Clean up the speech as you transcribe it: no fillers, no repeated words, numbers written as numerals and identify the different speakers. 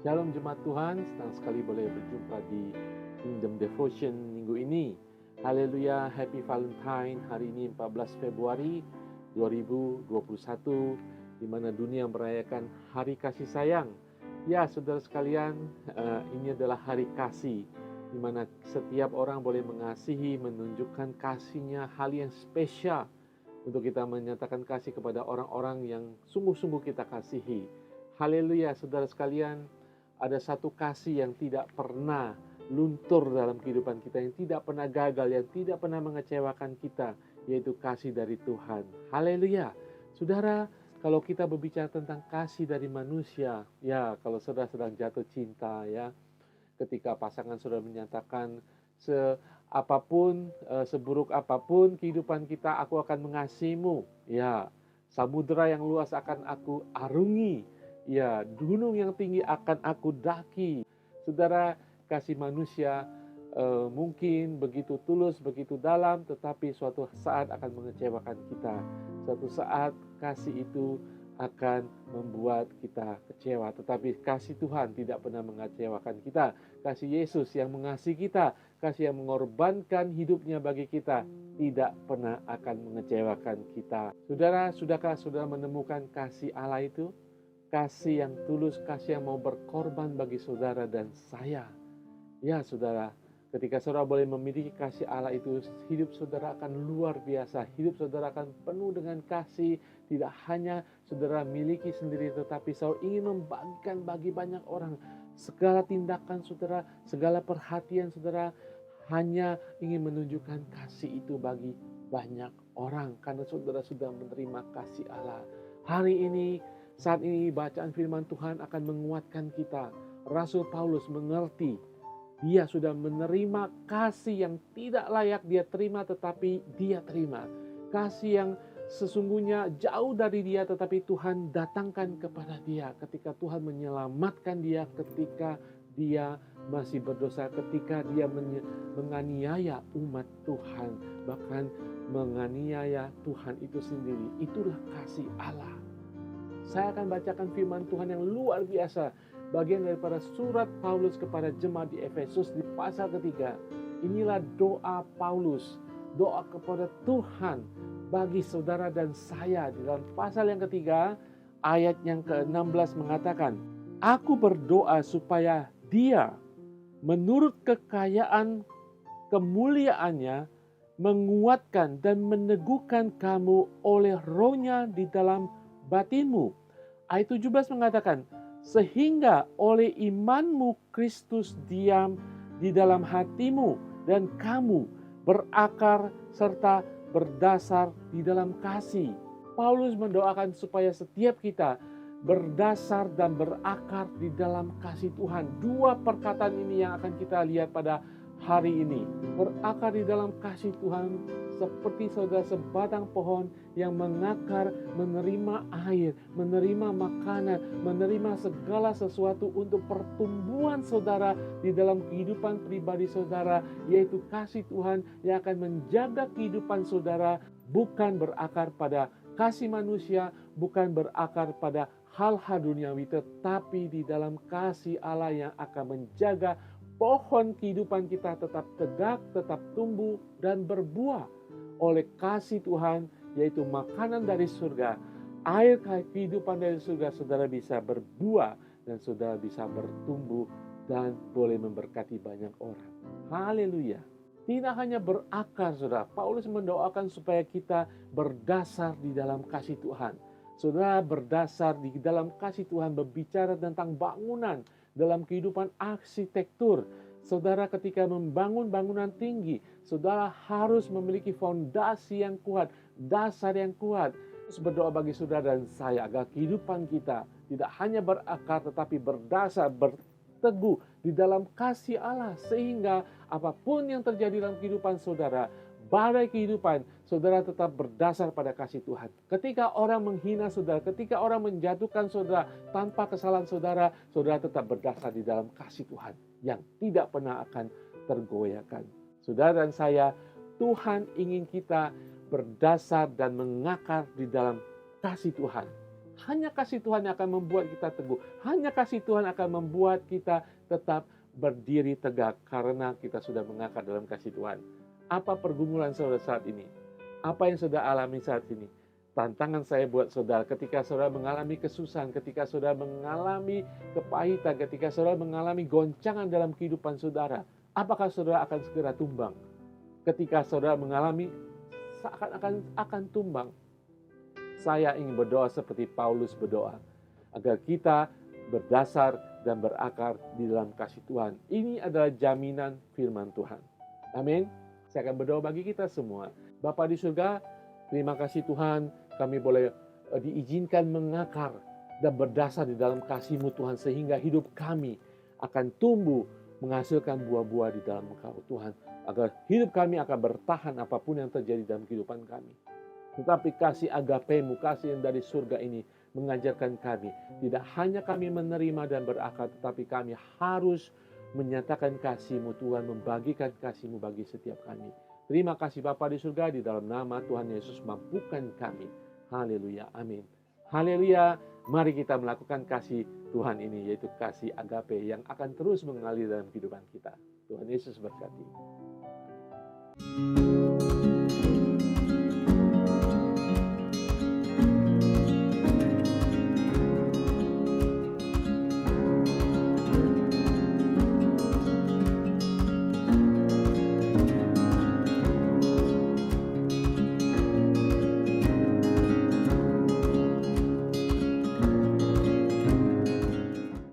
Speaker 1: Shalom jemaat Tuhan, senang sekali boleh berjumpa di Kingdom Devotion minggu ini. Haleluya, Happy Valentine, hari ini 14 Februari 2021, di mana dunia merayakan Hari Kasih Sayang. Ya, saudara sekalian, ini adalah hari kasih, di mana setiap orang boleh mengasihi, menunjukkan kasihnya, hal yang spesial untuk kita menyatakan kasih kepada orang-orang yang sungguh-sungguh kita kasihi. Haleluya, saudara sekalian, ada satu kasih yang tidak pernah luntur dalam kehidupan kita, yang tidak pernah gagal, yang tidak pernah mengecewakan kita, yaitu kasih dari Tuhan. Haleluya. Saudara, kalau kita berbicara tentang kasih dari manusia, ya kalau saudara sedang jatuh cinta, ya ketika pasangan saudara menyatakan seburuk apapun kehidupan kita, aku akan mengasihimu. Ya, samudera yang luas akan aku arungi. Ya, gunung yang tinggi akan aku daki. Saudara, kasih manusia mungkin begitu tulus, begitu dalam, tetapi suatu saat akan mengecewakan kita. Suatu saat kasih itu akan membuat kita kecewa. Tetapi kasih Tuhan tidak pernah mengecewakan kita. Kasih Yesus yang mengasihi kita, kasih yang mengorbankan hidupnya bagi kita, tidak pernah akan mengecewakan kita. Saudara, sudahkah saudara menemukan kasih Allah itu? Kasih yang tulus, kasih yang mau berkorban bagi saudara dan saya. Ya saudara, ketika saudara boleh memiliki kasih Allah itu, hidup saudara akan luar biasa. Hidup saudara akan penuh dengan kasih. Tidak hanya saudara miliki sendiri, tetapi saudara ingin membagikan bagi banyak orang. Segala tindakan saudara, segala perhatian saudara, hanya ingin menunjukkan kasih itu bagi banyak orang. Karena saudara sudah menerima kasih Allah. Hari ini, saat ini bacaan firman Tuhan akan menguatkan kita. Rasul Paulus mengerti, dia sudah menerima kasih yang tidak layak dia terima, tetapi dia terima. Kasih yang sesungguhnya jauh dari dia, tetapi Tuhan datangkan kepada dia ketika Tuhan menyelamatkan dia, ketika dia masih berdosa, ketika dia menganiaya umat Tuhan, bahkan menganiaya Tuhan itu sendiri. Itulah kasih Allah. Saya akan bacakan firman Tuhan yang luar biasa, bagian daripada surat Paulus kepada jemaat di Efesus di pasal ketiga. Inilah doa Paulus, doa kepada Tuhan bagi saudara dan saya. Di dalam pasal yang ketiga, ayat yang ke-16 mengatakan, aku berdoa supaya Dia menurut kekayaan kemuliaannya menguatkan dan meneguhkan kamu oleh Roh-Nya di dalam batinmu. Ayat 17 mengatakan, sehingga oleh imanmu Kristus diam di dalam hatimu dan kamu berakar serta berdasar di dalam kasih. Paulus mendoakan supaya setiap kita berdasar dan berakar di dalam kasih Tuhan. Dua perkataan ini yang akan kita lihat pada hari ini. Berakar di dalam kasih Tuhan seperti saudara sebatang pohon yang mengakar, menerima air, menerima makanan, menerima segala sesuatu untuk pertumbuhan saudara di dalam kehidupan pribadi saudara, yaitu kasih Tuhan yang akan menjaga kehidupan saudara, bukan berakar pada kasih manusia, bukan berakar pada hal-hal duniawi, tetapi di dalam kasih Allah yang akan menjaga pohon kehidupan kita tetap tegak, tetap tumbuh dan berbuah oleh kasih Tuhan, yaitu makanan dari surga, air kehidupan dari surga. Saudara bisa berbuah dan saudara bisa bertumbuh dan boleh memberkati banyak orang. Haleluya. Tidak hanya berakar, saudara. Paulus mendoakan supaya kita berdasar di dalam kasih Tuhan. Saudara, berdasar di dalam kasih Tuhan berbicara tentang bangunan dalam kehidupan arsitektur. Saudara, ketika membangun bangunan tinggi, saudara harus memiliki fondasi yang kuat, dasar yang kuat. Terus berdoa bagi saudara dan saya agar kehidupan kita tidak hanya berakar tetapi berdasar, berteguh di dalam kasih Allah, sehingga apapun yang terjadi dalam kehidupan saudara, badai kehidupan, saudara tetap berdasar pada kasih Tuhan. Ketika orang menghina saudara, ketika orang menjatuhkan saudara tanpa kesalahan saudara, saudara tetap berdasar di dalam kasih Tuhan yang tidak pernah akan tergoyahkan. Saudara dan saya, Tuhan ingin kita berdasar dan mengakar di dalam kasih Tuhan. Hanya kasih Tuhan yang akan membuat kita teguh. Hanya kasih Tuhan akan membuat kita tetap berdiri tegak karena kita sudah mengakar dalam kasih Tuhan. Apa pergumulan saudara saat ini? Apa yang saudara alami saat ini? Tantangan saya buat saudara, ketika saudara mengalami kesusahan, ketika saudara mengalami kepahitan, ketika saudara mengalami goncangan dalam kehidupan saudara, apakah saudara akan segera tumbang? Ketika saudara mengalami seakan-akan akan tumbang, saya ingin berdoa seperti Paulus berdoa, agar kita berdasar dan berakar di dalam kasih Tuhan. Ini adalah jaminan firman Tuhan. Amin. Saya akan berdoa bagi kita semua. Bapa di surga, terima kasih Tuhan, kami boleh diizinkan mengakar dan berdasar di dalam kasih-Mu Tuhan, sehingga hidup kami akan tumbuh menghasilkan buah-buah di dalam Engkau Tuhan, agar hidup kami akan bertahan apapun yang terjadi dalam kehidupan kami. Tetapi kasih agape-Mu, kasih yang dari surga ini mengajarkan kami, tidak hanya kami menerima dan berakar, tetapi kami harus menyatakan kasih-Mu Tuhan, membagikan kasih-Mu bagi setiap kami. Terima kasih Bapa di surga, di dalam nama Tuhan Yesus mampukan kami. Haleluya, amin. Haleluya, mari kita melakukan kasih Tuhan ini, yaitu kasih agape yang akan terus mengalir dalam kehidupan kita. Tuhan Yesus berkati.